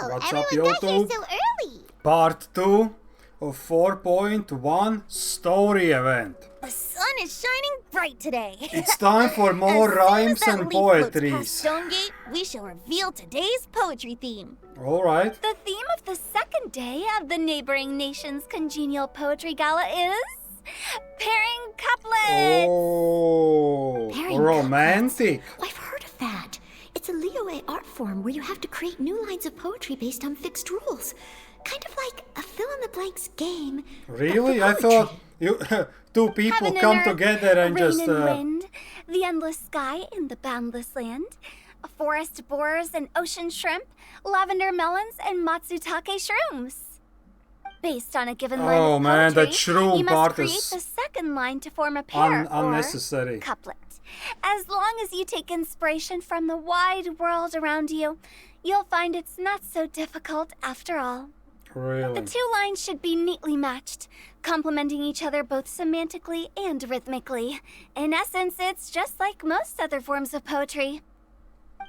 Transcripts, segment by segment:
What's up, everyone got here YouTube? so early. Part 2 of 4.1 story event. The sun is shining bright today. It's time for more rhymes As soon as that and leaf floats poetries. past Stonegate, we shall reveal today's poetry theme. Alright. The theme of the second day of the neighboring nation's congenial poetry gala is pairing couplets. Oh, Pairing romantic. I've heard of that. It's a Leo art form where you have to create new lines of poetry based on fixed rules. Kind of like a fill-in-the-blanks game. but for Really? I poetry. thought you two people Heaven and come earth, together and rain just and wind, the endless sky in the boundless land, forest boars and ocean shrimp, lavender melons and matsutake shrooms. Based on a given line Oh, of man, poetry, that shroom you part must create is the second line to form a pair unnecessary. or couplet. As long as you take inspiration from the wide world around you, you'll find it's not so difficult after all. Really? The two lines should be neatly matched, complementing each other both semantically and rhythmically. In essence, it's just like most other forms of poetry.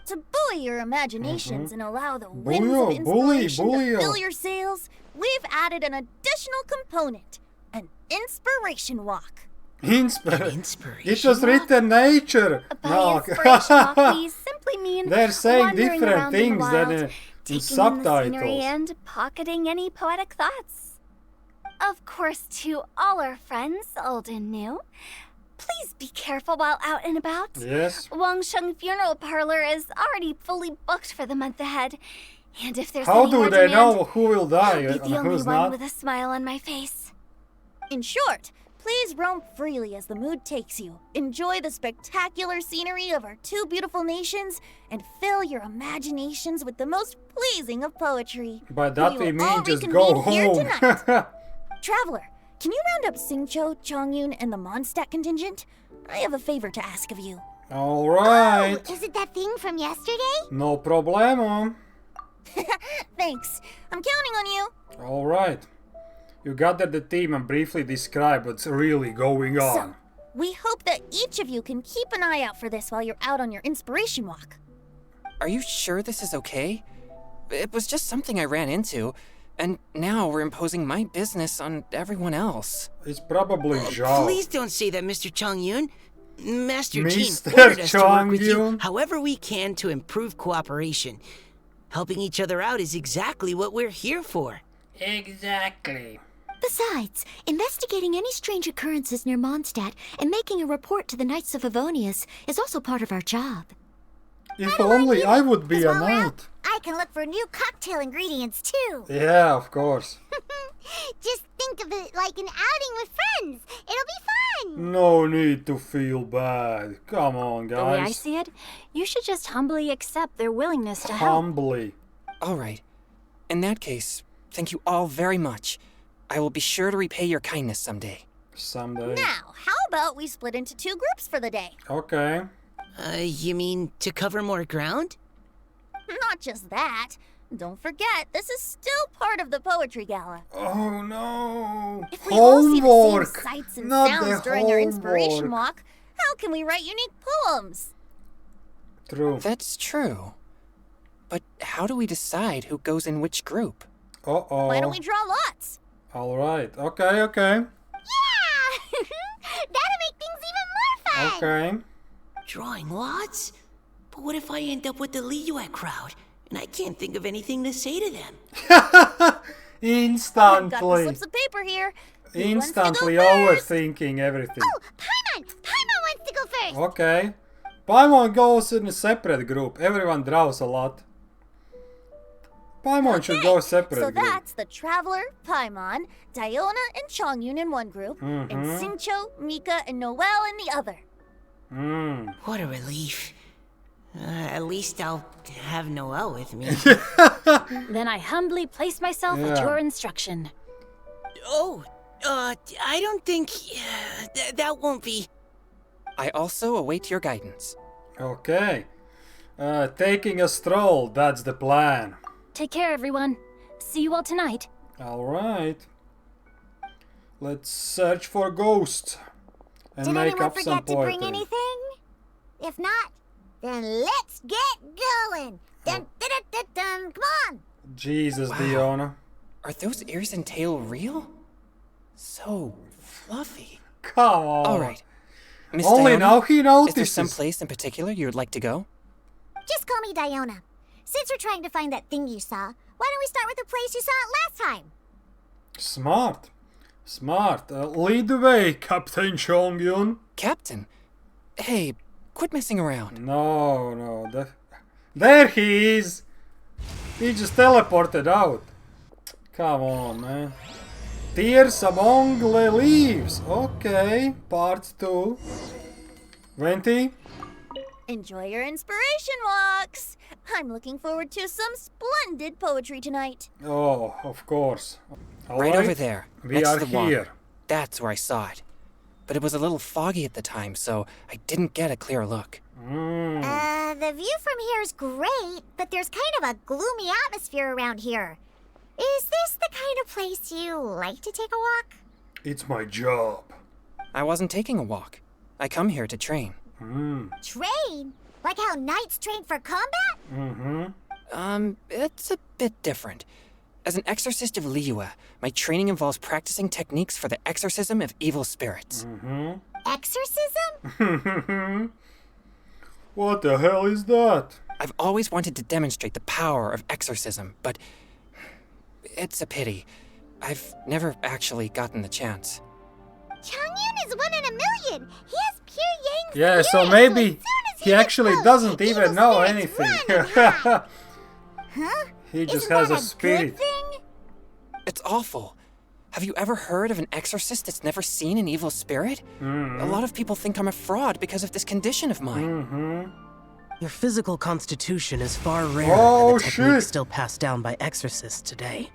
To buoy your imaginations and allow the winds Buoy, of buoy, inspiration buoy. to fill your sails, we've added an additional component, an inspiration walk. Inspiration. Inspiration. It was written nature. By No. inspiration walk, we simply mean They're saying wandering different around in the things than wild, in taking in the subtitles. scenery and pocketing any poetic thoughts. Of course, to all our friends, old and new, please be careful while out and about. Yes. Wangsheng Funeral Parlor is already fully booked for the month ahead. And if there's How any do more they demand, know who will die I'll be and the only who's one not? with a smile on my face. In short, please roam freely as the mood takes you. Enjoy the spectacular scenery of our two beautiful nations and fill your imaginations with the most pleasing of poetry. By that we will all mean just go reconvene here home. tonight. Traveler, can you round up Singcho, Chongyun, and the Mondstadt contingent? I have a favor to ask of you. Alright. Oh, is it that thing from yesterday? No problemo. Thanks. I'm counting on you. Alright. You gather the team and briefly describe what's really going on. So, we hope that each of you can keep an eye out for this while you're out on your inspiration walk. Are you sure this is okay? It was just something I ran into, and now we're imposing my business on everyone else. It's probably Zhao. Please don't say that, Mr. Chongyun. Master Jean Mr. ordered us to work with you Chongyun? however we can to improve cooperation. Helping each other out is exactly what we're here for. Exactly. Besides, investigating any strange occurrences near Mondstadt and making a report to the Knights of Avonius is also part of our job. If only I would be a While we're out, knight. I can look for new cocktail ingredients too. Yeah, of course. Just think of it like an outing with friends. It'll be fun. No need to feel bad. Come on, The way I guys. see it, you should just humbly accept their willingness to help. Humbly. All right. In that case, thank you all very much. I will be sure to repay your kindness someday. Someday. Now, how about we split into two groups for the day? Okay. You mean to cover more ground? Not just that. Don't forget, this is still part of the poetry gala. Oh no. If we all see the Homework. same sights and Not sounds the during our inspiration homework. walk, how can we write unique poems? True. That's true. But how do we decide who goes in which group? Uh-oh. Why don't we draw lots? Alright. Okay, okay. Yeah! That'll make things even more fun. Okay. Drawing lots? But what if I end up with the Liyue crowd and I can't think of anything to say to them? I've got the Instantly. slips of paper here. Who wants to go Instantly first? overthinking everything. Oh, Paimon! Paimon wants to go first. Okay. Paimon goes in a separate group. Everyone draws a lot. Paimon should go separate So group. that's the Traveler, Paimon, Diona, and Chongyun in one group, and Singcho, Mika, and Noelle in the other. Mm. What a relief. At least I'll have Noelle with me. Then I humbly place myself at Yeah. your instruction. Oh, I don't think... that won't be... I also await your guidance. Okay. Taking a stroll, that's the plan. Take care, everyone. See you all tonight. Alright. Let's search for ghosts. And Did make anyone up some forget to bring poetry. anything? If not, then let's get going. Dun, dun, dun, dun, dun. Come on. Jesus, Wow. Diona. Are those ears and tail real? So fluffy. Come on. All right. Miss Only Diona, now he is there notices. some place in particular you would like to go? Just call me Diona. Since we're trying to find that thing you saw, why don't we start with the place you saw it last time? Smart. Smart. Lead the way, Captain Chongyun. Captain? Hey, quit messing around. No. There he is. He just teleported out. Come on, man. Tears among the leaves. Okay, part 2. 20. Enjoy your inspiration walks. I'm looking forward to some splendid poetry tonight. Oh, of course. Right over there, We next are to the water. here. That's where I saw it. But it was a little foggy at the time, so I didn't get a clear look. The view from here is great, but there's kind of a gloomy atmosphere around here. Is this the kind of place you like to take a walk? It's my job. I wasn't taking a walk. I come here to train. Train? Like how knights train for combat? It's a bit different. As an exorcist of Liyue, my training involves practicing techniques for the exorcism of evil spirits. Exorcism? What the hell is that? I've always wanted to demonstrate the power of exorcism, but it's a pity. I've never actually gotten the chance. Changyun is 1 in a million. He has pure yang Yeah, so spirit, maybe as soon as he gets actually close, doesn't evil even know spirits anything. run and hide. Huh? He just Isn't has that a spirit. good thing? It's awful. Have you ever heard of an exorcist that's never seen an evil spirit? A lot of people think I'm a fraud because of this condition of mine. Your physical constitution is far rarer Oh, than the technique shit. still passed down by exorcists today.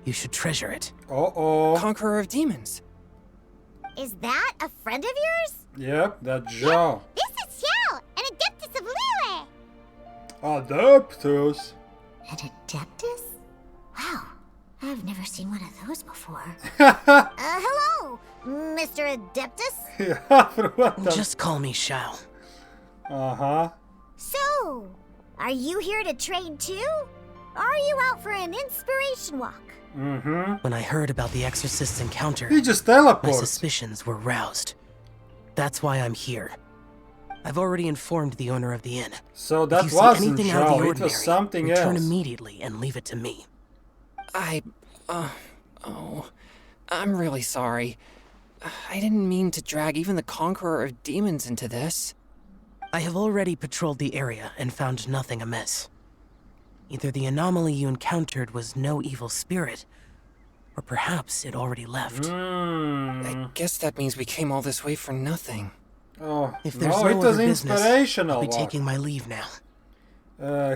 You should treasure it. Uh-oh. Conqueror of demons. Is that a friend of yours? Yep, that Zhao. This is Xiao, an adeptus of Liyue. Adeptus. An adeptus? Wow, I've never seen one of those before. Hello, Mr. Adeptus? Yeah, what the... Just call me Shao. Uh-huh. So, are you here to train too? Or are you out for an inspiration walk? When I heard about the exorcist's encounter, He just my teleports. suspicions were roused. That's why I'm here. I've already informed the owner of the inn. So If that you see wasn't anything out of Zhao, the it ordinary, was something return else. immediately and leave it to me. I'm really sorry. I didn't mean to drag even the Conqueror of Demons into this. I have already patrolled the area and found nothing amiss. Either the anomaly you encountered was no evil spirit, or perhaps it already left. I guess that means we came all this way for nothing. Oh, If there's no, no, it was other business, inspirational I'll be walk. taking my leave now.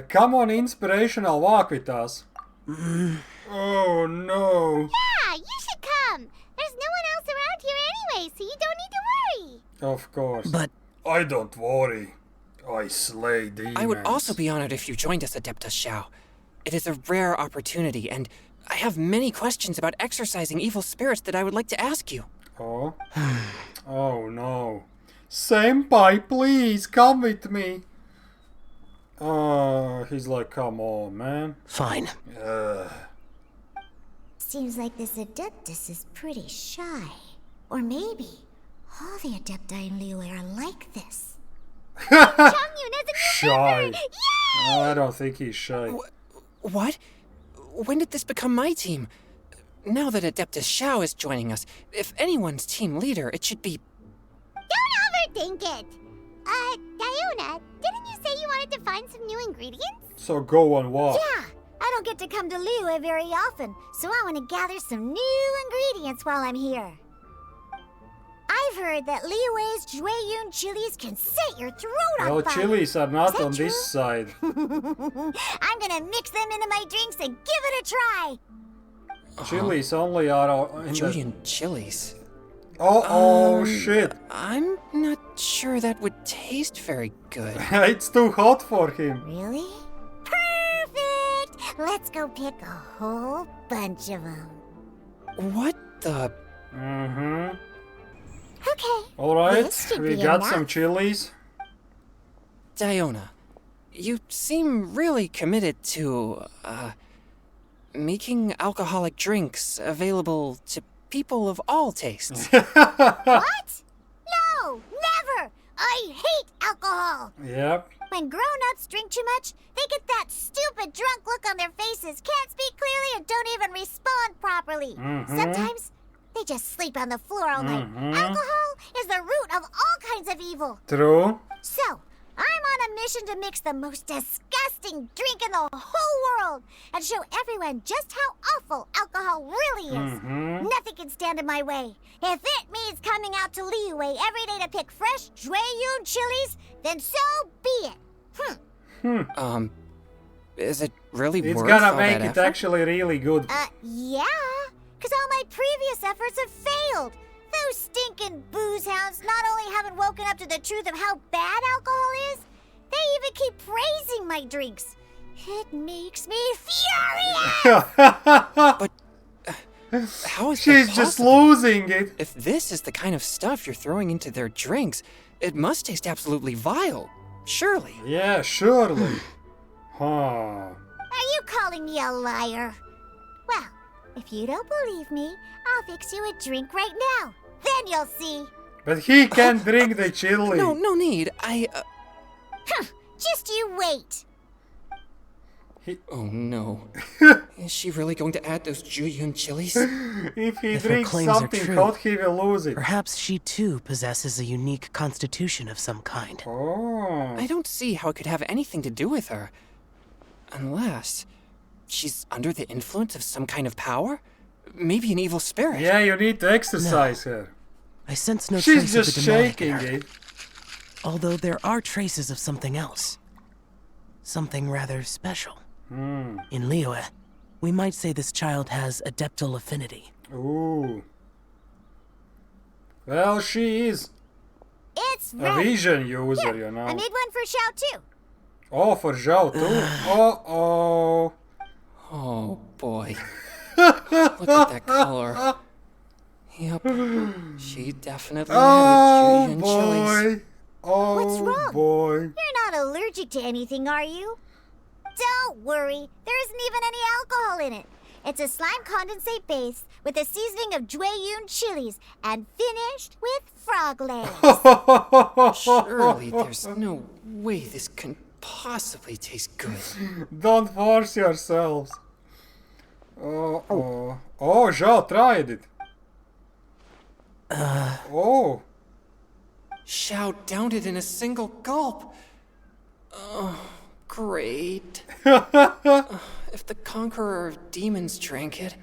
Come on, inspirational walk with us. Oh no. Yeah, you should come. There's no one else around here anyway, so you don't need to worry. Of course. But I don't worry. I slay demons. I would also be honored if you joined us, Adeptus Shao. It is a rare opportunity, and I have many questions about exorcising evil spirits that I would like to ask you. Oh. Oh no. Senpai, please come with me. He's like, come on, man. fine. Seems like this Adeptus is pretty shy. Or maybe all the Adepti in Liyue are like this. Changyun has a new Shy. member! Yay! I don't think he's shy. What? When did this become my team? Now that Adeptus Shao is joining us, if anyone's team leader, it should be... Don't overthink it! Diona, didn't you say you wanted to find some new ingredients? So go on walk. Yeah, I don't get to come to Liyue very often, so I want to gather some new ingredients while I'm here. I've heard that Liyue's Jueyun chilies can set your throat on Well, fire. chilies are not Is that on this side. I'm gonna mix them into my drinks and give it a try. Chilies only are in the... Julian chilies. Oh, shit. I'm not sure that would taste very good. It's too hot for him. Really? Perfect! Let's go pick a whole bunch of them. What the... Mm-hmm. Okay. Alright, This should we be got enough. some chilies. Diona, you seem really committed to, making alcoholic drinks available to people of all tastes. What? No, never! I hate alcohol! Yep. When grown-ups drink too much, they get that stupid drunk look on their faces, can't speak clearly, and don't even respond properly. Sometimes they just sleep on the floor all night. Alcohol is the root of all kinds of evil. True. So, I'm on a mission to mix the most disgusting drink in the whole world and show everyone just how awful alcohol really is. Nothing can stand in my way. If it means coming out to Liyue every day to pick fresh Jueyun chilies, then so be it. Is it really It's worth gonna all make that it effort? actually really good. Yeah, because all my previous efforts have failed. Those stinking booze hounds not only haven't woken up to the truth of how bad alcohol is, they even keep praising my drinks. It makes me furious! But how is that She's just possible? losing it. If this is the kind of stuff you're throwing into their drinks, it must taste absolutely vile. Surely. Yeah, surely. Huh. Are you calling me a liar? Well, if you don't believe me, I'll fix you a drink right now. Then you'll see. But he can't drink the chili. No need. Just you wait. Oh no. Is she really going to add those Jueyun chilies? If he If her drinks claims are something true, hot, he will lose it. Perhaps she too possesses a unique constitution of some kind. Oh. I don't see how it could have anything to do with her. Unless she's under the influence of some kind of power? Maybe an evil spirit. Yeah, you need to exercise her. I sense no She's trace of just the demonic in shaking her. it. Although there are traces of something else. Something rather special. In Liyue, we might say this child has adeptal affinity. Ooh. Well, she is It's a right. vision user, Here, you know. I made one for Xiao too. Oh, for Zhao too. Uh-oh. Oh boy. Look at that color. Yep. She definitely Oh, had Jueyun chilies. boy. Oh, What's wrong? boy. You're not allergic to anything, are you? Don't worry. There isn't even any alcohol in it. It's a slime condensate base with a seasoning of Jueyun chilies and finished with frog legs. Surely there's no way this can possibly taste good. Don't force yourselves. Oh, Zhao tried it. Oh. Xiao downed it in a single gulp. Oh, great. If the conqueror of demons drank it,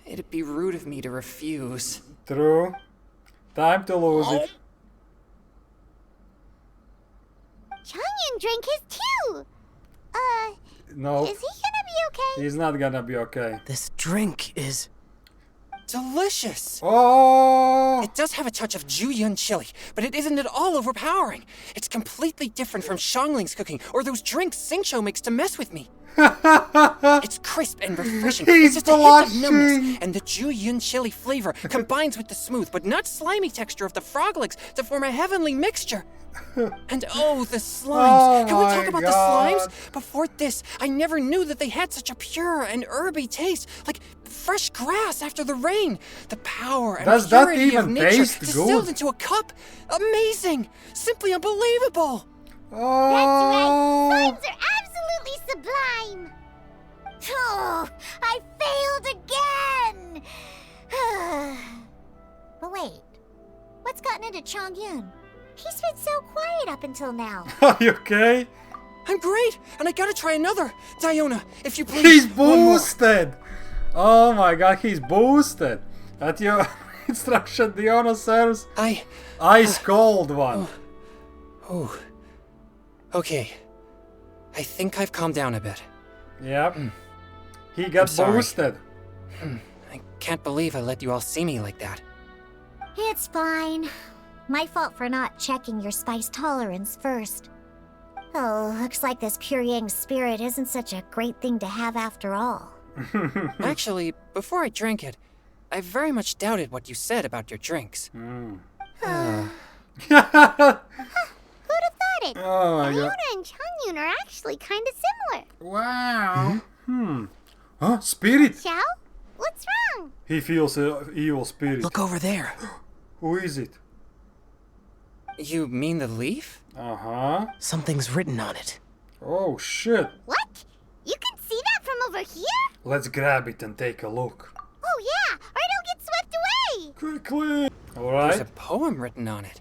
it'd be rude of me to refuse. True. Time to lose it. Changyan drank his too. No, Is he gonna be okay? he's not gonna be okay. This drink is... Delicious! Oh. It does have a touch of Jueyun chili, but it isn't at all overpowering. It's completely different from Xiangling's cooking or those drinks Xingqiu makes to mess with me. It's crisp and refreshing. He's It's just a hint of blushing. numbness, and the Jueyun chili flavor combines with the smooth but not slimy texture of the frog legs to form a heavenly mixture. And oh, the slimes! Oh Can we my talk about God. the slimes? Before this, I never knew that they had such a pure and herby taste, like fresh grass after the rain. The power and Does that purity of even nature taste distilled good? into a cup. Amazing! Simply unbelievable! Oh. Slimes are absolutely sublime. Oh, I failed again. But wait, what's gotten into Chongyun? He's been so quiet up until now. Are you okay? I'm great, and I gotta try another. Diona, if you please. He's one more. boosted. Oh my god, he's boosted. At your instruction, Diona serves ice cold one. Oh. Okay. I think I've calmed down a bit. Yep. He got sorry. boosted. I can't believe I let you all see me like that. It's fine. My fault for not checking your spice tolerance first. Oh, looks like this pure yang spirit isn't such a great thing to have after all. Actually, before I drank it, I very much doubted what you said about your drinks. Who'd have thought it? Oh my god. Diona and Chongyun are actually kind of similar. Wow. Huh? Spirit? Xiao? What's wrong? He feels an evil spirit. Look over there. Who is it? You mean the leaf? Uh-huh. Something's written on it. Oh, shit. What? You can see that from over here? Let's grab it and take a look. Oh yeah, or it'll get swept away! Quickly! There's a Alright. poem written on it.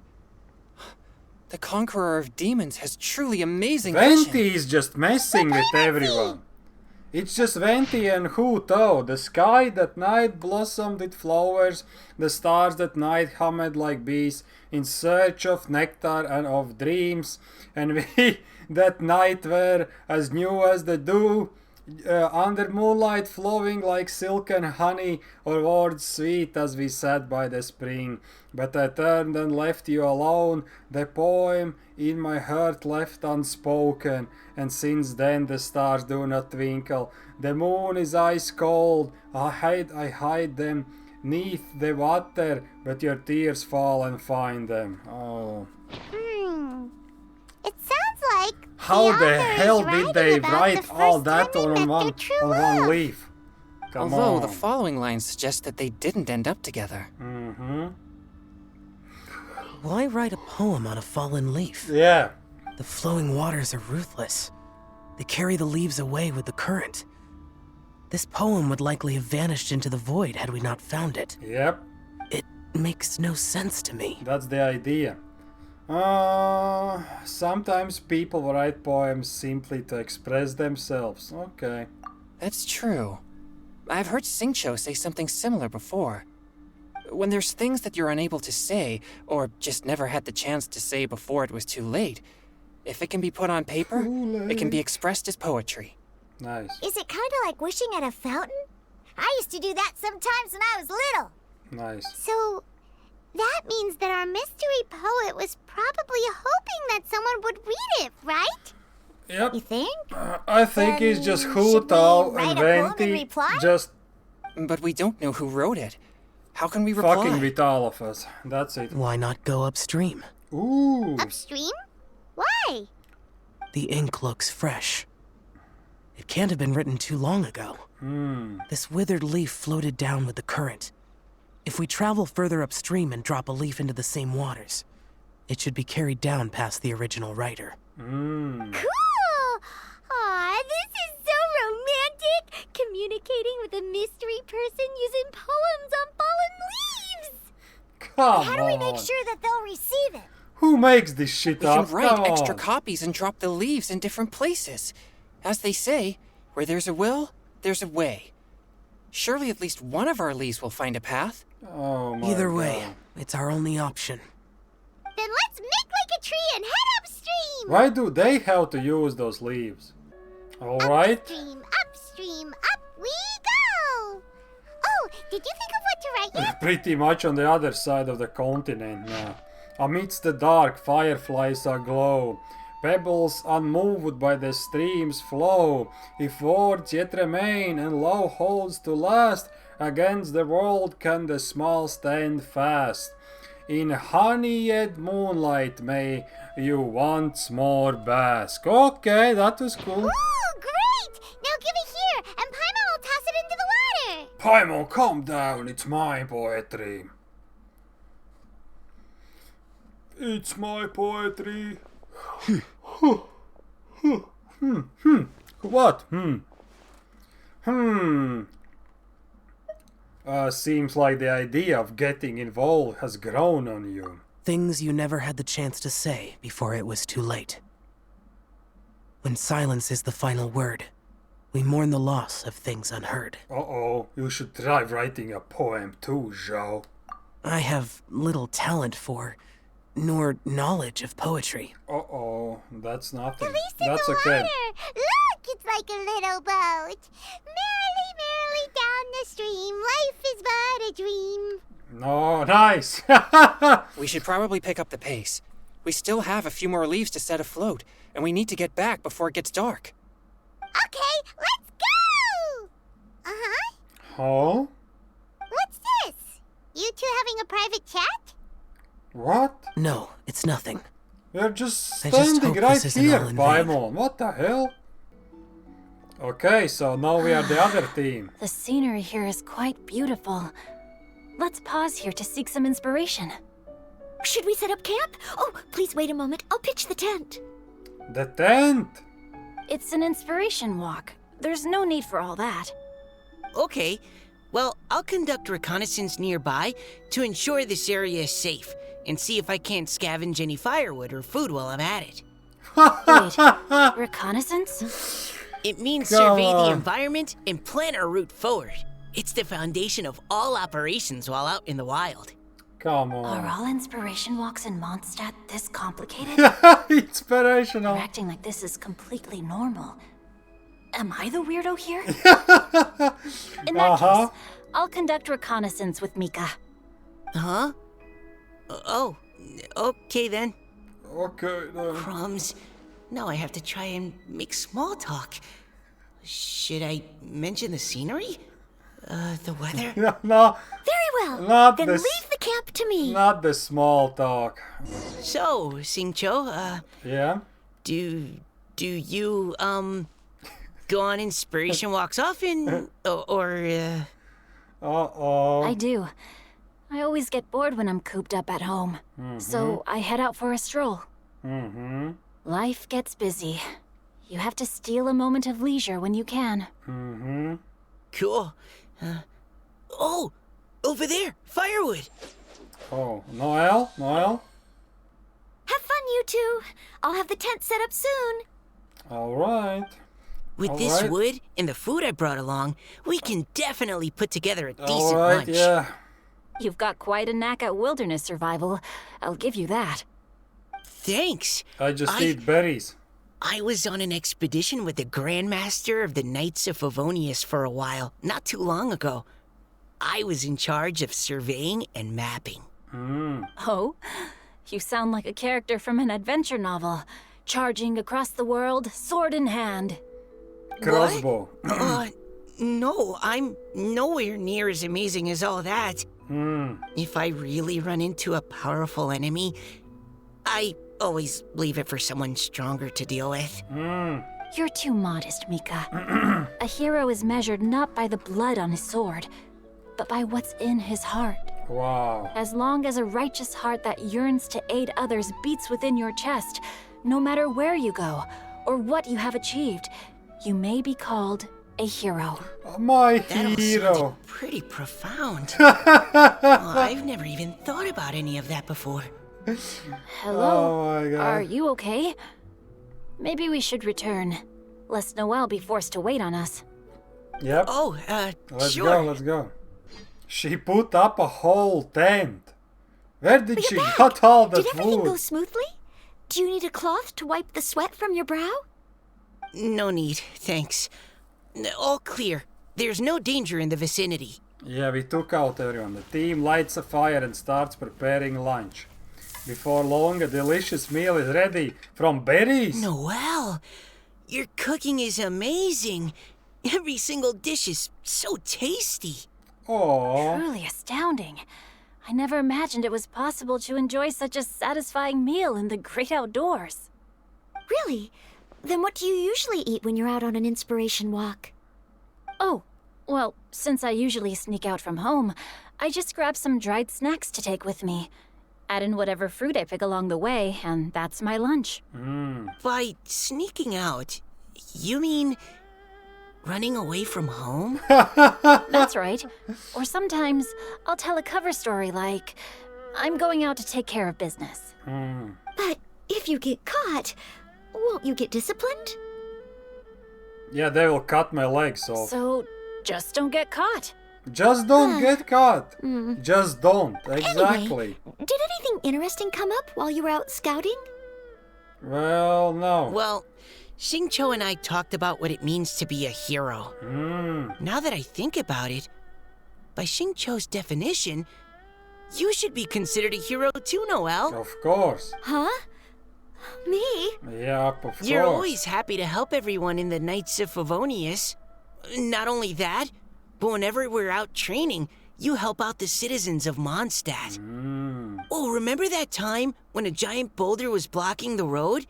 The conqueror of demons has truly amazing vision. Venti is just messing with everyone. It's just Venti and who though? The sky that night blossomed with flowers, the stars that night hummed like bees, in search of nectar and of dreams, and we that night were as new as the dew, under moonlight flowing like silk and honey, or words sweet as we sat by the spring. But I turned and left you alone, the poem in my heart left unspoken, and since then the stars do not twinkle. The moon is ice cold, I hide them neath the water, but your tears fall and find them. Oh. It sounds like How the author hell is did writing they about write the all first that time they on met their true one love. leaf? Come Although on. the following lines suggest that they didn't end up together. Mm-hmm. Why write a poem on a fallen leaf? Yeah. The flowing waters are ruthless. They carry the leaves away with the current. This poem would likely have vanished into the void had we not found it. Yep. It makes no sense to me. That's the idea. Sometimes people write poems simply to express themselves. Okay. That's true. I've heard Singcho say something similar before. When there's things that you're unable to say, or just never had the chance to say before it was too late, if it can be put on paper, it can be expressed as poetry. Nice. Is it kind of like wishing at a fountain? I used to do that sometimes when I was little. Nice. So, that means that our mystery poet was probably hoping that someone would read it, right? Yep. You think? I think Then it's just should Huto we write and a poem in Venti reply? just But we don't know who wrote it. How can we reply? fucking with all of us. That's it. Why not go upstream? Ooh. Upstream? Why? The ink looks fresh. It can't have been written too long ago. This withered leaf floated down with the current. If we travel further upstream and drop a leaf into the same waters, it should be carried down past the original writer. Cool! Aw, this is so romantic! Communicating with a mystery person using poems on fallen leaves! Come How do we on. make sure that they'll receive it? Who makes this shit We up? can write Come extra on. copies and drop the leaves in different places. As they say, where there's a will, there's a way. Surely at least one of our leaves will find a path. Oh my Either way, God. it's our only option. Then let's make like a tree and head upstream! Why do they have to use those leaves? Alright. Upstream, up we go! Oh, did you think of what to write yet? Pretty much on the other side of the continent now. Amidst the dark, fireflies aglow. Pebbles unmoved by the stream's flow. If words yet remain and love holds to last, against the world can the small stand fast. In honeyed moonlight may you once more bask. Okay, that was cool. Ooh, great! Now give it here, and Paimon will toss it into the water! Paimon, calm down, it's my poetry. It's my poetry. What? Seems like the idea of getting involved has grown on you. Things you never had the chance to say before it was too late. When silence is the final word, we mourn the loss of things unheard. Uh-oh, you should try writing a poem too, Zhao. I have little talent for, nor knowledge of poetry. Uh-oh, that's nothing. At least in That's the okay. water! Look, it's like a little boat! Merrily, merrily down the stream, life is but a dream. No, nice. We should probably pick up the pace. We still have a few more leaves to set afloat, and we need to get back before it gets dark. Okay, let's go! Uh-huh. Huh? What's this? You two having a private chat? What? No, it's nothing. We're just I just standing hope right this isn't here, all in vain. Paimon. What the hell? Okay, so now we are the other team. The scenery here is quite beautiful. Let's pause here to seek some inspiration. Should we set up camp? Oh, please wait a moment. I'll pitch the tent. The tent! It's an inspiration walk. There's no need for all that. Okay, well, I'll conduct reconnaissance nearby to ensure this area is safe and see if I can't scavenge any firewood or food while I'm at it. Wait, reconnaissance? It means Come survey on. the environment and plan our route forward. It's the foundation of all operations while out in the wild. Come Are on. all inspiration walks in Mondstadt this complicated? Inspirational. You're acting like this is completely normal. Am I the weirdo here? In that Uh-huh. case, I'll conduct reconnaissance with Mika. Huh? Oh, okay then. Okay, then. Crumbs. Now I have to try and make small talk. Should I mention the scenery? The weather? No, Very well. Not then this- leave the camp to me. not the small talk. So, Singcho, Yeah? do you, go on inspiration walks often? Or, Uh-oh. I do. I always get bored when I'm cooped up at home. So I head out for a stroll. Mm-hmm. Life gets busy. You have to steal a moment of leisure when you can. Mm-hmm. Cool. Oh, over there, firewood. Oh, Noel? Have fun, you two. I'll have the tent set up soon. All right. With All this right. wood and the food I brought along, we can definitely put together a decent All right, lunch. yeah. You've got quite a knack at wilderness survival. I'll give you that. Thanks. I just eat berries. I was on an expedition with the Grandmaster of the Knights of Favonius for a while, not too long ago. I was in charge of surveying and mapping. Oh? You sound like a character from an adventure novel. Charging across the world, sword in hand. Crossbow. No, I'm nowhere near as amazing as all that. If I really run into a powerful enemy, I always leave it for someone stronger to deal with. You're too modest, Mika. A hero is measured not by the blood on his sword, but by what's in his heart. Wow. As long as a righteous heart that yearns to aid others beats within your chest, no matter where you go or what you have achieved, you may be called a hero. My That all hero. sounded pretty profound. I've never even thought about any of that before. Hello? Oh my god. Are you okay? Maybe we should return, lest Noelle be forced to wait on us. Yep. Oh, Let's sure. go, let's go. She put up a whole tent. Where did But she you're back. got all that Did everything wood? go smoothly? Do you need a cloth to wipe the sweat from your brow? No need, thanks. All clear. There's no danger in the vicinity. Yeah, we took out everyone. The team lights a fire and starts preparing lunch. Before long, a delicious meal is ready from berries. Noelle, your cooking is amazing. Every single dish is so tasty. Oh, Truly astounding. I never imagined it was possible to enjoy such a satisfying meal in the great outdoors. Really? Then what do you usually eat when you're out on an inspiration walk? Oh, well, since I usually sneak out from home, I just grab some dried snacks to take with me. Add in whatever fruit I pick along the way, and that's my lunch. By sneaking out, you mean running away from home? That's right. Or sometimes I'll tell a cover story like, I'm going out to take care of business. But if you get caught, won't you get disciplined? yeah, they will cut my legs off. So just don't get caught. Just don't get caught. Just don't. Exactly. Anyway, did anything interesting come up while you were out scouting? Well, no. Well, Xingqiu and I talked about what it means to be a hero. Now that I think about it, by Xingqiu's definition, you should be considered a hero too, Noelle. Of course. Huh? Me? Yep, of You're course. always happy to help everyone in the Knights of Favonius. Not only that, but whenever we're out training, you help out the citizens of Mondstadt. Oh, remember that time when a giant boulder was blocking the road?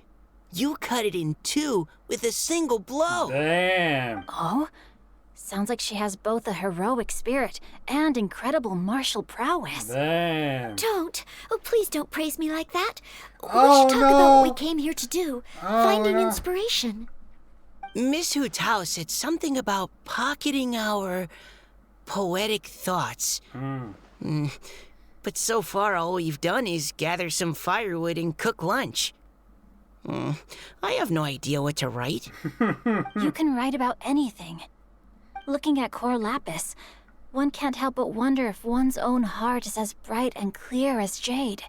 You cut it in two with a single blow. Damn. Oh? Sounds like she has both a heroic spirit and incredible martial prowess. Damn. Don't. Oh, please don't praise me like that. We Oh, should talk about what we no. came here to do. Oh, Finding no. inspiration. Miss Hu Tao said something about pocketing our poetic thoughts. But so far, all we've done is gather some firewood and cook lunch. I have no idea what to write. You can write about anything. Looking at Cor Lapis, one can't help but wonder if one's own heart is as bright and clear as jade.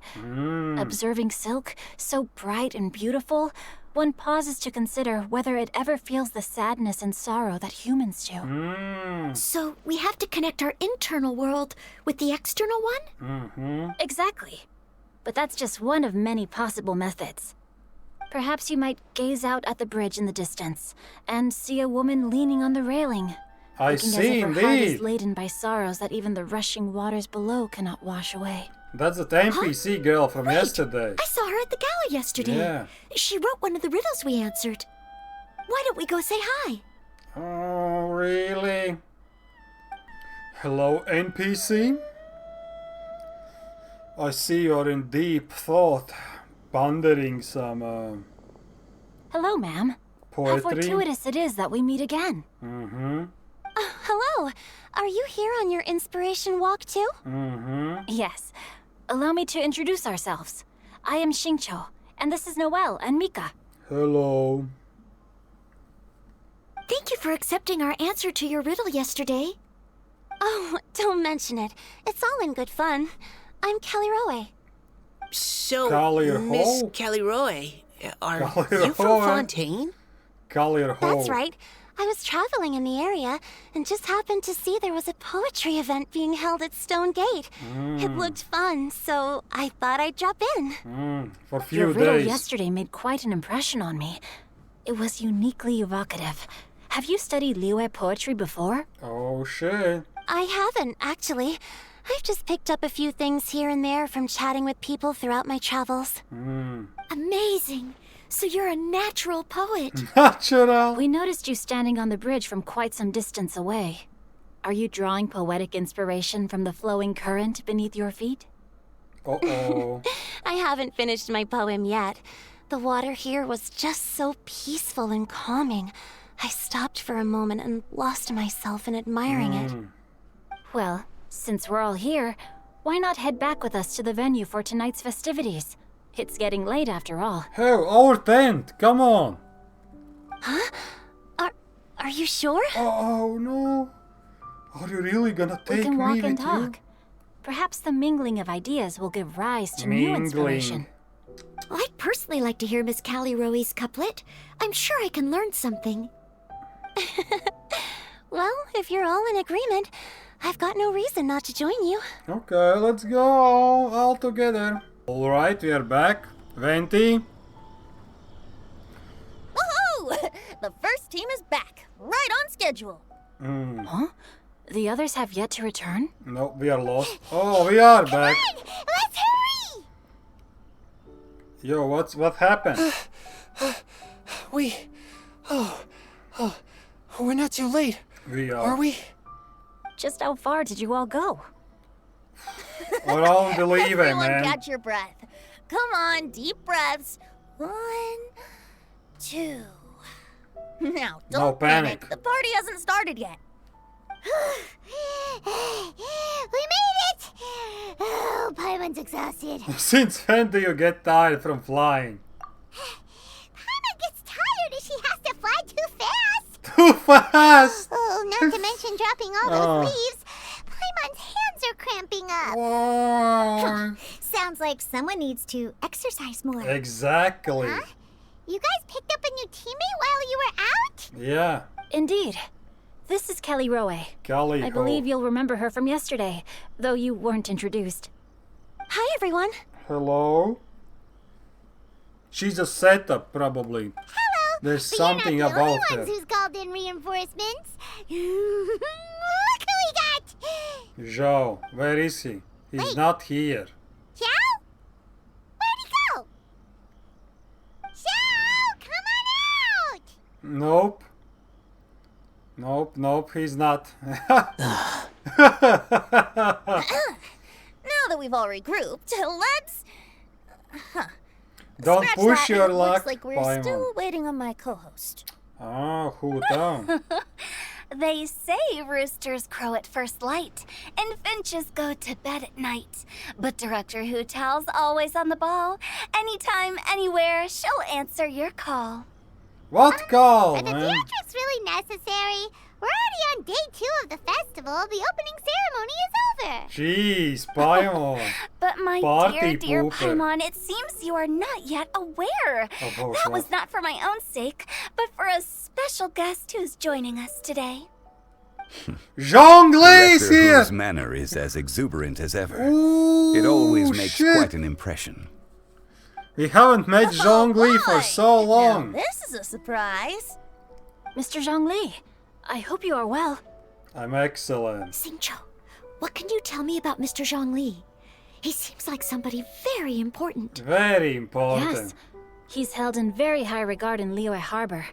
Observing silk, so bright and beautiful, one pauses to consider whether it ever feels the sadness and sorrow that humans do. So we have to connect our internal world with the external one? Exactly. But that's just one of many possible methods. Perhaps you might gaze out at the bridge in the distance and see a woman leaning on the railing. I Looking as see, if her heart is indeed. laden by sorrows that even the rushing waters below cannot wash away. That's the NPC girl from yesterday. I saw her at the gala yesterday. Yeah. She wrote one of the riddles we answered. Why don't we go say hi? Oh, really? Hello, NPC? I see you're in deep thought, pondering some Hello, ma'am. How poetry. fortuitous it is that we meet again. Hello. Are you here on your inspiration walk too? Yes. Allow me to introduce ourselves. I am Xingqiu, and this is Noelle and Mika. Hello. Thank you for accepting our answer to your riddle yesterday. Oh, don't mention it. It's all in good fun. I'm Kelly Rowe. So, Collier Miss Ho? Kelly Roy, are Collier you from Ho, Fontaine? Collier Ho. That's right. I was traveling in the area and just happened to see there was a poetry event being held at Stone Gate. It looked fun, so I thought I'd drop in. For a Your few riddle days. yesterday made quite an impression on me. It was uniquely evocative. Have you studied Liyue poetry before? Oh, shit. I haven't, actually. I've just picked up a few things here and there from chatting with people throughout my travels. Amazing. So you're a natural poet. Natural. We noticed you standing on the bridge from quite some distance away. Are you drawing poetic inspiration from the flowing current beneath your feet? Uh-oh. I haven't finished my poem yet. The water here was just so peaceful and calming. I stopped for a moment and lost myself in admiring it. Well, since we're all here, why not head back with us to the venue for tonight's festivities? It's getting late after all. Oh, our tent. Come on. Are you sure? Oh, no. Are you really gonna We take can me walk with and you? talk. Perhaps the mingling of ideas will give rise to new inspiration. I'd personally like to hear Miss Callie Rowe's couplet. I'm sure I can learn something. Well, if you're all in agreement, I've got no reason not to join you. Okay, let's go all together. Alright, we are back. Venti. Woohoo! The first team is back, right on schedule. Huh? The others have yet to return? No, we are lost. Oh, we are back. Let's hurry! Yo, what happened? We're not too late, We are are. we? Just how far did you all go? We're all believing, Everyone man. catch your breath. Come on, deep breaths. 1, 2. Now, don't No panic. The party hasn't started yet. We made it! Oh, Paimon's exhausted. Since when do you get tired from flying? Paimon gets tired if she has to fly too fast. Too fast! Oh, not to mention dropping all Oh. those leaves. Paimon's hands are cramping up. Whoa. Sounds like someone needs to exercise more. Exactly. You guys picked up a new teammate while you were out? Yeah. Indeed. This is Kelly Rowe. Golly. I believe you'll remember her from yesterday, though you weren't introduced. Hi, everyone. Hello? She's a setup, probably. Hello. There's But something you're not the about only her. ones who's called in reinforcements. Look who we got. Joe, where is he? He's not here. Xiao? Where'd he go? Xiao, Nope. Nope, he's not. Now that we've all regrouped, let's... Don't Scratch push that. your It luck, looks like we're Paimon. still waiting on my co-host. Oh, who down? They say roosters crow at first light, and finches go to bed at night. But Director Hu Tao's always on the ball. Anytime, anywhere, she'll answer your call. What call, Are the man? theatrics really necessary? We're already on day 2 of the festival. The opening ceremony is over. Jeez, Paimon. But my Party dear pooper. Paimon, it seems you are not yet aware. About That was what? not for my own sake, but for a special guest who's joining us today. Zhongli's Director here! Hu's manner is as exuberant as ever. Ooh, It always makes shit. quite an impression. We haven't met Zhongli for so Now long. this is a surprise. Mr. Zhongli, I hope you are well. I'm excellent. Xingqiu, what can you tell me about Mr. Zhongli? He seems like somebody very important. Very important. Yes, he's held in very high regard in Liyue Harbor.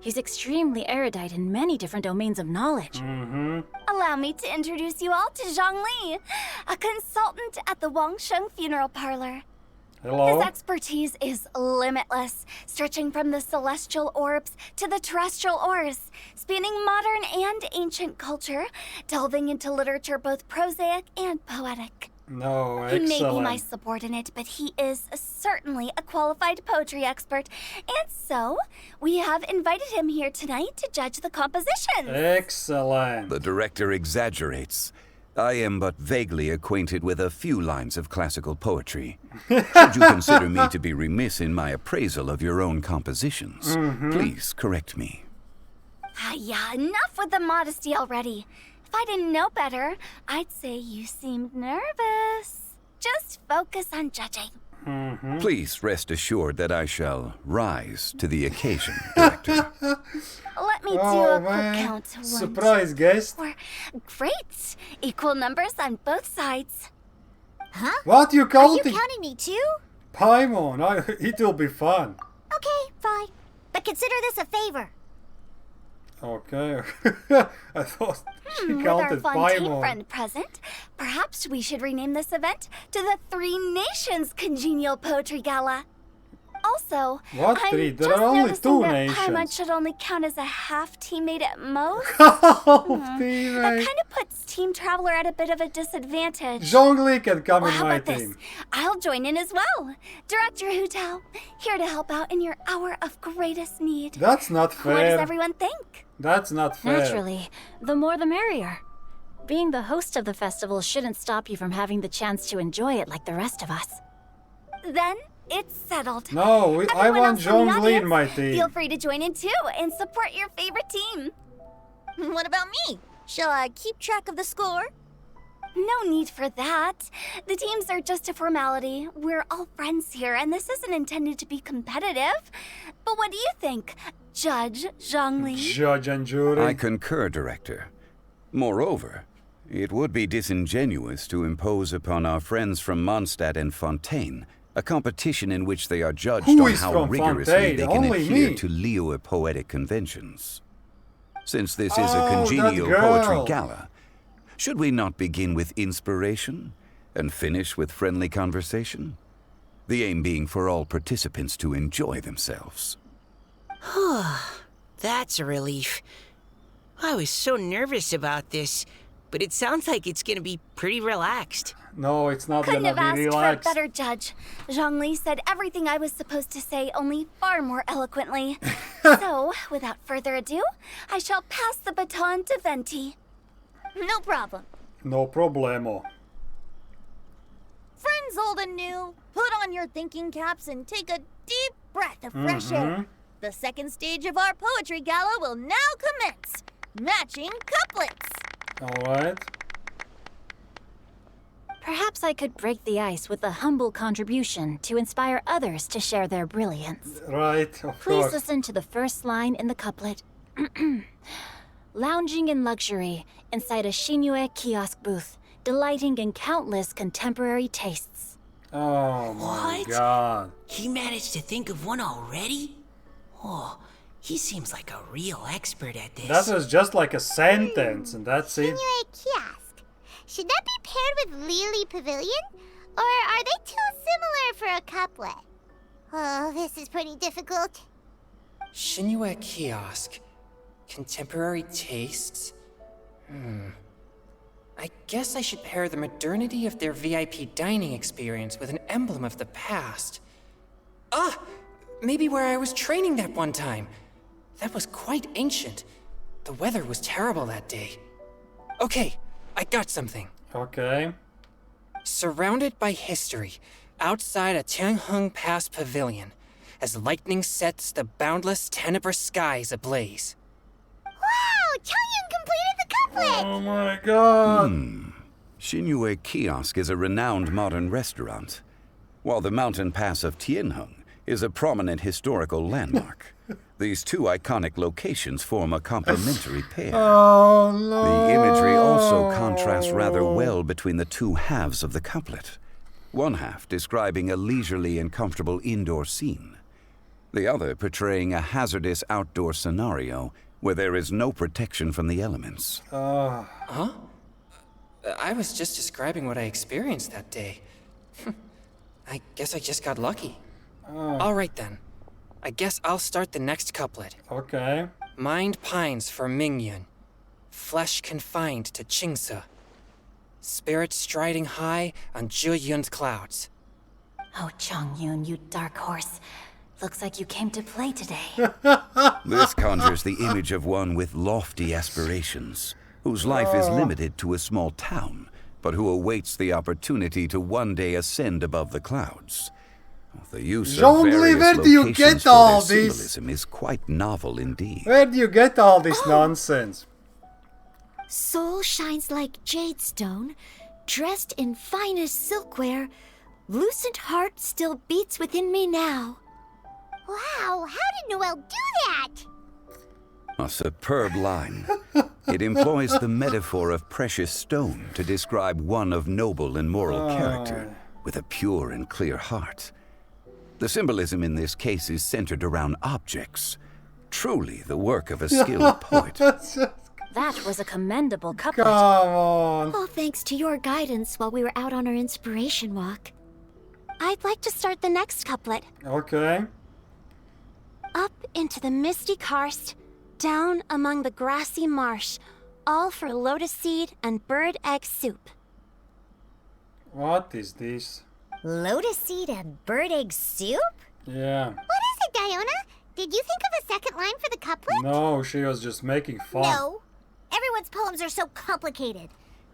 He's extremely erudite in many different domains of knowledge. Allow me to introduce you all to Zhang Li, a consultant at the Wangsheng Funeral Parlor. Hello? His expertise is limitless, stretching from the celestial orbs to the terrestrial ores, spanning modern and ancient culture, delving into literature both prosaic and poetic. No, He may excellent. be my subordinate, but he is certainly a qualified poetry expert. And so, we have invited him here tonight to judge the compositions. Excellent. The director exaggerates. I am but vaguely acquainted with a few lines of classical poetry. Should you consider me to be remiss in my appraisal of your own compositions, please correct me. Yeah, enough with the modesty already. If I didn't know better, I'd say you seemed nervous. Just focus on judging. Please rest assured that I shall rise to the occasion, director. Let me do Oh, a quick man. count. One, Surprise guest. two, 4. Great! Equal numbers on both sides. Huh? What you Are you counting? counting me too? Paimon, it will be fun. Okay, fine. But consider this a favor. Okay. I thought she With our counted Fontaine Paimon. friend present, perhaps we should rename this event to the Three Nations Congenial Poetry Gala. Also, What I'm three? There just are only noticing two that nations. Paimon should only count as a half teammate at most. Oh, That teammate. kind of puts Team Traveler at a bit of a disadvantage. Zhongli can come Well, in how my about this? team. I'll join in as well. Director Hu Tao, here to help out in your hour of greatest need. That's not What does fair. everyone think? That's not fair. Naturally, the more the merrier. Being the host of the festival shouldn't stop you from having the chance to enjoy it like the rest of us. Then it's settled. No, I Everyone want else in the Zhongli in audience, my team. Feel free to join in too and support your favorite team. What about me? Shall I keep track of the score? No need for that. The teams are just a formality. We're all friends here, and this isn't intended to be competitive. But what do you think, Judge Zhongli? Judge and jury. I concur, director. Moreover, it would be disingenuous to impose upon our friends from Mondstadt and Fontaine a competition in which they are judged Who on is how from rigorously Fontaine? they can Only adhere me. to Liyue poetic conventions. Since this is Oh, a that congenial girl. poetry gala, should we not begin with inspiration and finish with friendly conversation? The aim being for all participants to enjoy themselves. That's a relief. I was so nervous about this, but it sounds like it's gonna be pretty relaxed. No, it's not Couldn't gonna have be asked relaxed. for a better judge. Zhongli said everything I was supposed to say, only far more eloquently. So, without further ado, I shall pass the baton to Venti. No problem. No problemo. Friends old and new, put on your thinking caps and take a deep breath of fresh air. The second stage of our poetry gala will now commence. Matching couplets. Alright. Perhaps I could break the ice with a humble contribution to inspire others to share their brilliance. Right, of Please course. listen to the first line in the couplet. Lounging in luxury inside a Shinue kiosk booth, delighting in countless contemporary tastes. Oh my What? god. He managed to think of one already? Oh, He seems like a real expert at this. That was just like a sentence, and that's it. Sinuate Kiosk. Should that be paired with Lily Pavilion? Or are they too similar for a couplet? Oh, this is pretty difficult. Shinue Kiosk. Contemporary tastes? I guess I should pair the modernity of their VIP dining experience with an emblem of the past. Ah! Maybe where I was training that one time. That was quite ancient. The weather was terrible that day. Okay, I got something. Okay. Surrounded by history, outside a Tianheng Pass pavilion, as lightning sets the boundless tenebrous skies ablaze. Wow! Chongyun completed the couplet! Oh my god. Shinue Kiosk is a renowned modern restaurant, while the mountain pass of Tianheng is a prominent historical landmark. These two iconic locations form a complementary pair. Oh no. The imagery also contrasts rather well between the two halves of the couplet. One half describing a leisurely and comfortable indoor scene, the other portraying a hazardous outdoor scenario where there is no protection from the elements. Huh? I was just describing what I experienced that day. I guess I just got lucky. All right then. I guess I'll start the next couplet. Okay. Mind pines for Mingyun, flesh confined to Qingse, spirit striding high on Zheyun's clouds. Oh, Chongyun, you dark horse. Looks like you came to play today. This conjures the image of one with lofty aspirations, whose life is limited to a small town, but who awaits the opportunity to one day ascend above the clouds. The use of Zhongli, various where do you locations get for all their this? symbolism is quite novel indeed. Where do you get all this nonsense? Soul shines like jade stone, dressed in finest silkware. Lucent heart still beats within me now. Wow, how did Noelle do that? A superb line. It employs the metaphor of precious stone to describe one of noble and moral character, with a pure and clear heart. The symbolism in this case is centered around objects. Truly the work of a skilled poet. That was a commendable couplet. Come on. All thanks to your guidance while we were out on our inspiration walk. I'd like to start the next couplet. Okay. Up into the misty karst, down among the grassy marsh, all for lotus seed and bird egg soup. What is this? Lotus seed and bird egg soup? Yeah. What is it, Diona? Did you think of a second line for the couplet? No, she was just making fun. No. Everyone's poems are so complicated.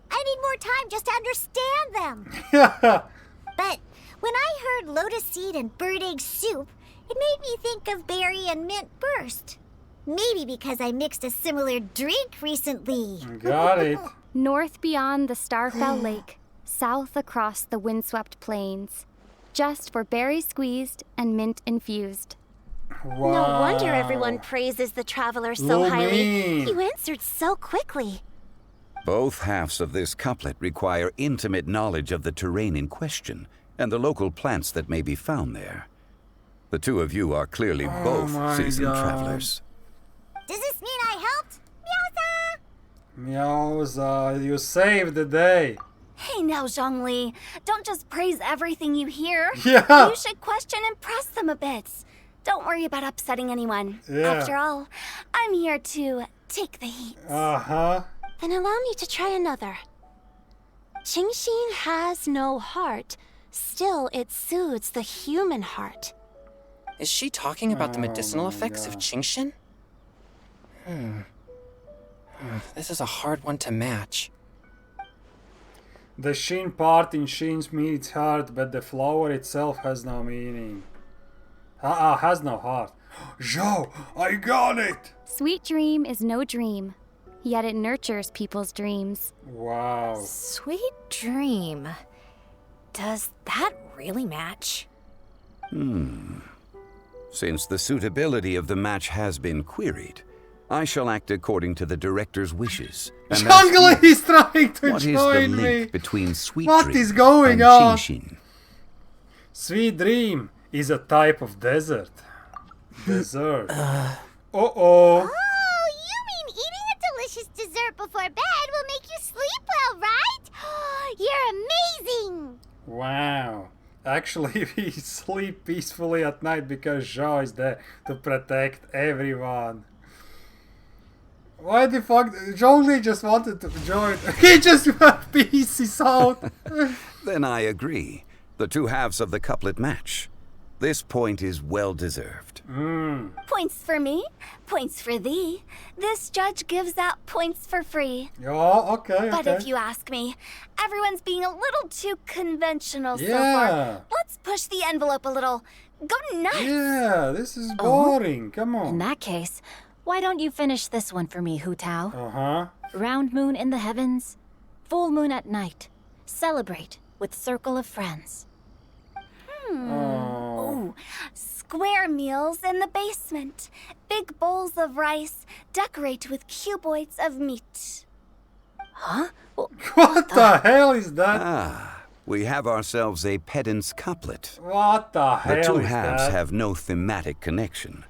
I need more time just to understand them. Yeah. But when I heard lotus seed and bird egg soup, it made me think of berry and mint burst. Maybe because I mixed a similar drink recently. Got it. North beyond the Starfell Lake, south across the windswept plains, just for berry squeezed and mint infused. Wow. No wonder everyone praises the traveler so Lo highly. mean. You answered so quickly. Both halves of this couplet require intimate knowledge of the terrain in question and the local plants that may be found there. The two of you are clearly both my seasoned God. travelers. Does this mean I helped? Meowza! Meowza, you saved the day. Hey now, Zhongli. Don't just praise everything you hear. Yeah. You should question and press them a bit. Don't worry about upsetting anyone. Yeah. After all, I'm here to take the heat. Uh-huh. Then allow me to try another. Qingxin has no heart. Still, it soothes the human heart. Is she talking about the medicinal my effects of God. Qingxin? This is a hard one to match. The Shin part in Shin's means heart, but the flower itself has no meaning. Has no heart. Zhou, I got it! Sweet dream is no dream, yet it nurtures people's dreams. Wow. Sweet dream. Does that really match? Since the suitability of the match has been queried, I shall act according to the director's wishes. And ask Zhongli you, is trying to what is the join link me. between Sweet What Dream is going and on? Qingxin? Sweet dream is a type of desert. Desert. Uh-oh. Oh, you mean eating a delicious dessert before bed will make you sleep well, right? You're amazing! Wow. Actually, we sleep peacefully at night because Zhao is there to protect everyone. Why the fuck? Zhongli just wanted to join. He just pieces out. Then I agree. The two halves of the couplet match. This point is well deserved. Points for me, points for thee. This judge gives out points for free. Yeah, okay, But okay. if you ask me, everyone's being a little too conventional so Yeah. far. Let's push the envelope a little. Go nuts! Yeah, this is boring. Come In on. that case, why don't you finish this one for me, Hu Tao? Uh-huh. Round moon in the heavens, full moon at night. Celebrate with circle of friends. Oh. Ooh, square meals in the basement. Big bowls of rice. Decorate with cuboids of meat. Huh? Well, What the hell is that? Ah, we have ourselves a pedant's couplet. What the hell The two is halves that? have no thematic connection,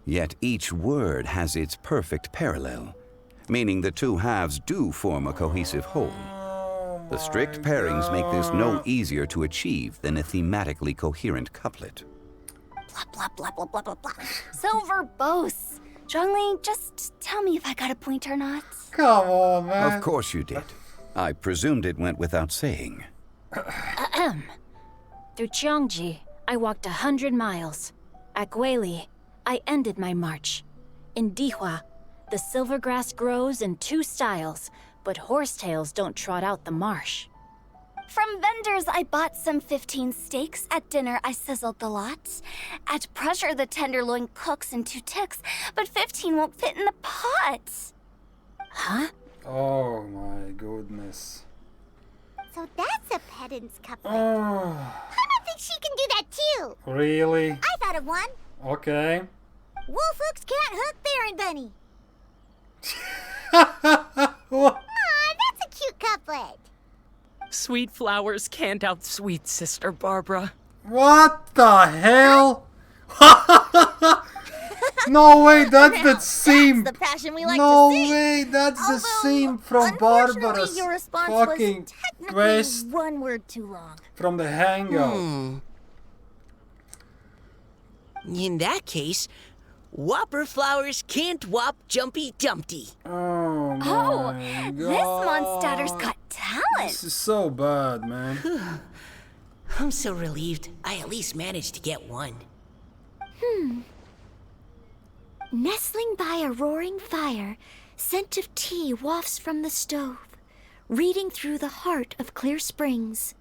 yet each word has its perfect parallel, meaning the two halves do form a cohesive whole. The strict pairings make this no easier to achieve than a thematically coherent couplet. blah, blah, blah, blah, blah, blah, blah. So verbose. Zhongli, just tell me if I got a point or not. Come on, man. Of course you did. I presumed it went without saying. Ahem. Through Cheongji, I walked 100 miles. At Guili, I ended my march. In Dihua, the silver grass grows in 2 styles, but horsetails don't trot out the marsh. From vendors, I bought some 15 steaks. At dinner, I sizzled the lot. At pressure, the tenderloin cooks in 2 ticks, but 15 won't fit in the pot. Huh? Oh my goodness. So that's a pedant's couplet. Oh, I think she can do that too. really? I thought of one. Okay. Wolf hooks can't hook Baron Bunny. What? Aw, that's a cute couplet. Sweet flowers can't outsweet Sister Barbara. What the hell? No way, that's the scene. That's the passion we like No to see. way, that's the Although, scene from unfortunately, Barbara's your response fucking was technically quest one word too long. from the Hangout. In that case, Whopper flowers can't whop Jumpy Dumpty. Oh my Oh, god. this monster's got talent. This is so bad, man. I'm so relieved I at least managed to get one. Nestling by a roaring fire, scent of tea wafts from the stove, reading through the heart of clear springs.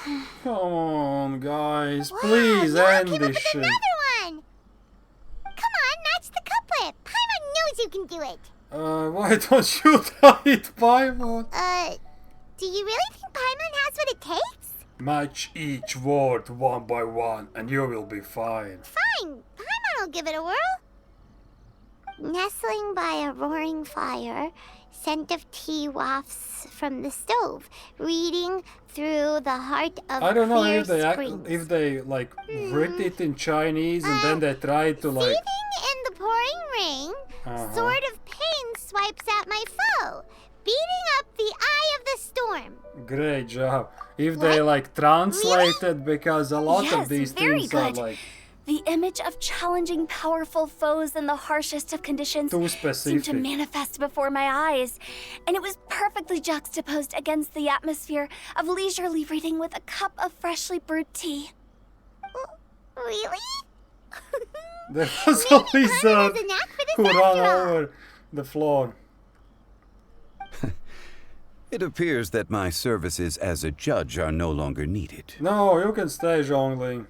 Come on, guys. Please end this shit. Another one! Come on, match the couplet. Paimon knows you can do it. Why don't you try it, Paimon? Do you really think Paimon has what it takes? Match each word one by one, and you will be fine. Fine, Paimon will give it a whirl. Nestling by a roaring fire, scent of tea wafts from the stove, reading through the heart of I don't know clear if they springs. like wrote it in Chinese and then they tried to like. Seething in the pouring rain, sword of pain swipes at my foe, beating up the eye of the storm. Great job. If they like translated, because a lot of Yes, these very things good. are like The image of challenging powerful foes in the harshest of conditions too seemed to specific. manifest before my eyes, and it was perfectly juxtaposed against the atmosphere of leisurely reading with a cup of freshly brewed tea. Really? There was a lizard has a knack for this who ran after all. over the floor. It appears that my services as a judge are no longer needed. No, you can stay, Zhongli.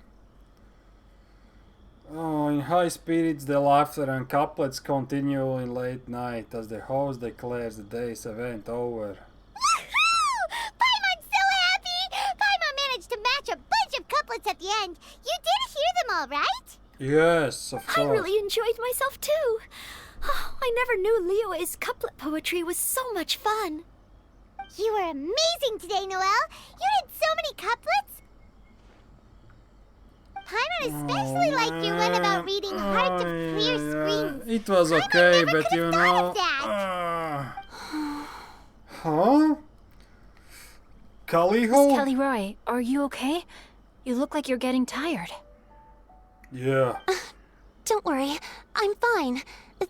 Oh, in high spirits, the laughter and couplets continue in late night as the host declares the day's event over. Paimon's so happy! Paimon managed to match a bunch of couplets at the end. You did hear them all, right? Yes, of course. I really enjoyed myself too. I never knew Liyue's couplet poetry was so much fun. You were amazing today, Noelle. You did so many couplets. Paimon especially liked your one about reading hearts of clear screens. It was Paimon okay, never but could you have thought know. of that. Huh? Miss Caliho? Kelly Roy, are you okay? You look like you're getting tired. Yeah, Don't worry, I'm fine.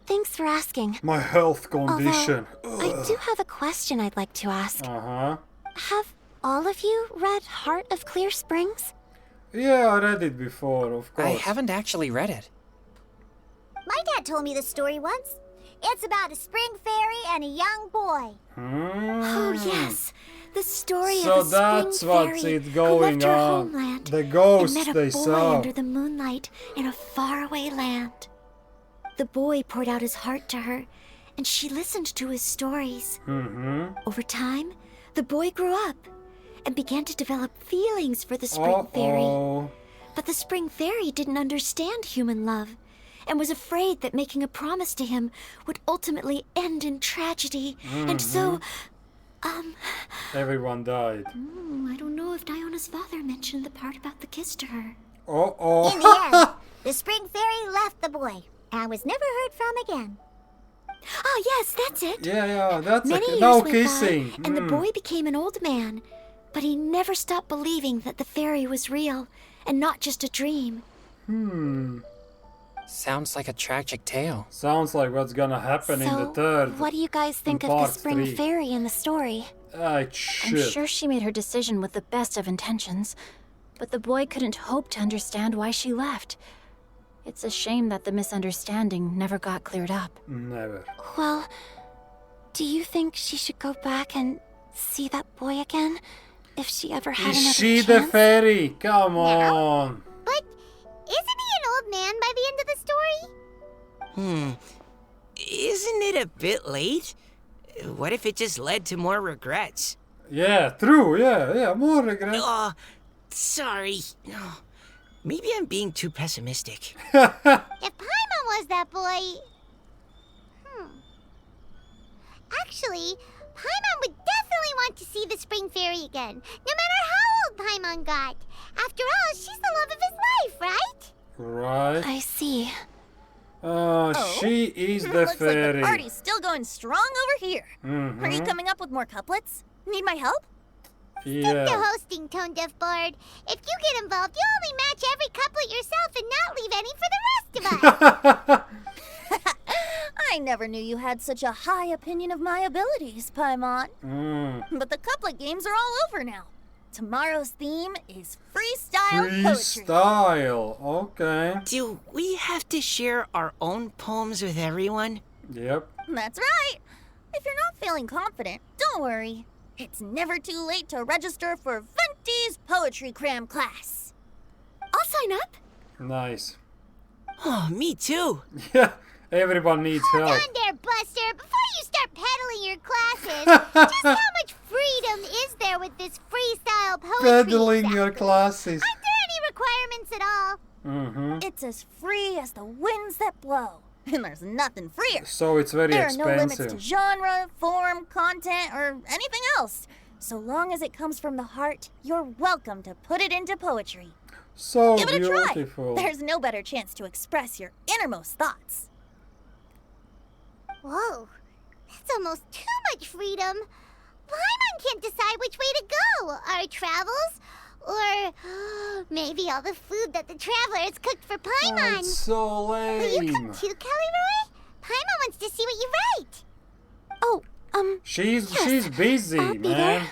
Thanks for asking. my health condition. I do have a question I'd like to ask. Uh-huh. Have all of you read Heart of Clear Springs? Yeah, I read it before, of course. I haven't actually read it. My dad told me the story once. It's about a spring fairy and a young boy. Oh, yes. The story So of a that's spring what's fairy it going who left her on. homeland The and ghosts met a they boy saw. under the moonlight in a faraway land. The boy poured out his heart to her, and she listened to his stories. Over time, the boy grew up and began to develop feelings for the spring fairy. Uh-oh. But the spring fairy didn't understand human love and was afraid that making a promise to him would ultimately end in tragedy. And so, Everyone died. I don't know if Diona's father mentioned the part about the kiss to her. In Uh-oh. the end, the spring fairy left the boy and was never heard from again. Oh, yes, that's it. Yeah, that's Many years no went kissing. by, and the boy became an old man. But he never stopped believing that the fairy was real and not just a dream. Sounds like a tragic tale. Sounds like what's gonna happen in the third. What do you guys think in of the part spring 3. fairy in the story? I'm Shit. sure she made her decision with the best of intentions, but the boy couldn't hope to understand why she left. It's a shame that the misunderstanding never got cleared up. Never. Well, do you think she should go back and see that boy again? If she ever had Is another she chance? the fairy? Come on. But isn't he an old man by the end of the story? Isn't it a bit late? What if it just led to more regrets? Yeah, true. Yeah. More regret. Oh, sorry. Oh, maybe I'm being too pessimistic. If Paimon was that boy... Actually, Paimon would definitely want to see the spring fairy again, no matter how old Paimon got. After all, she's the love of his life, right? Right. I see. She is the Looks like fairy. the party's still going strong over here. Are you coming up with more couplets? Need my help? The Yeah. hosting, Tone Deaf Bard. If you get involved, you only match every couplet yourself and not leave any for the rest of us. I never knew you had such a high opinion of my abilities, Paimon. But the couplet games are all over now. Tomorrow's theme is freestyle poetry. Freestyle. Okay. Do we have to share our own poems with everyone? Yep. That's right. If you're not feeling confident, don't worry. It's never too late to register for Venti's Poetry Cram class. I'll sign up. Nice. Oh, me too. Yeah. Everyone needs help. Hold on there, Buster. Before you start peddling your classes, just how much freedom is there with this freestyle poetry? Peddling your exactly? classes. Aren't there any requirements at all? It's as free as the winds that blow. And there's nothing freer. So it's very There are no limits to expensive. genre, form, content, or anything else. So long as it comes from the heart, you're welcome to put it into poetry. So Give it a try. beautiful. There's no better chance to express your innermost thoughts. Whoa, that's almost too much freedom. Paimon can't decide which way to go. Our travels, or maybe all the food that the travelers cooked for Paimon. It's so Will you lame. come too, Kelly Roy? Paimon wants to see what you write. Oh, She's Yes, busy, I'll be man. there.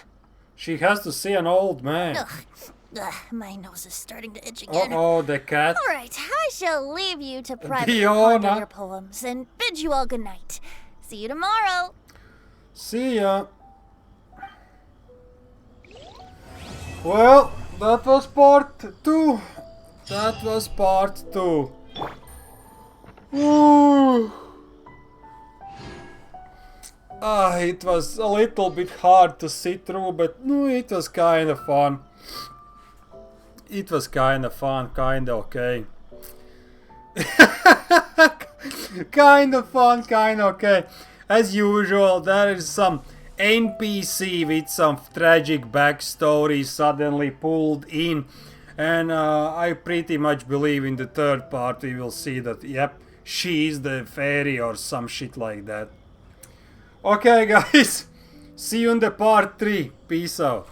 She has to see an old man. Ugh, my nose is starting to itch again. Uh-oh, the cat. All right, I shall leave you to privately Fiona. ponder your poems and bid you all good night. See you tomorrow. See ya. Well, that was part 2. That was part 2. Ooh. It was a little bit hard to sit through, but no, it was kind of fun. It was kind of fun, kind of okay. Kind of fun, kind of okay. As usual, there is some NPC with some tragic backstory suddenly pulled in, And I pretty much believe in the third part we will see that, yep, she's the fairy or some shit like that. Okay, guys. See you in the part 3. Peace out.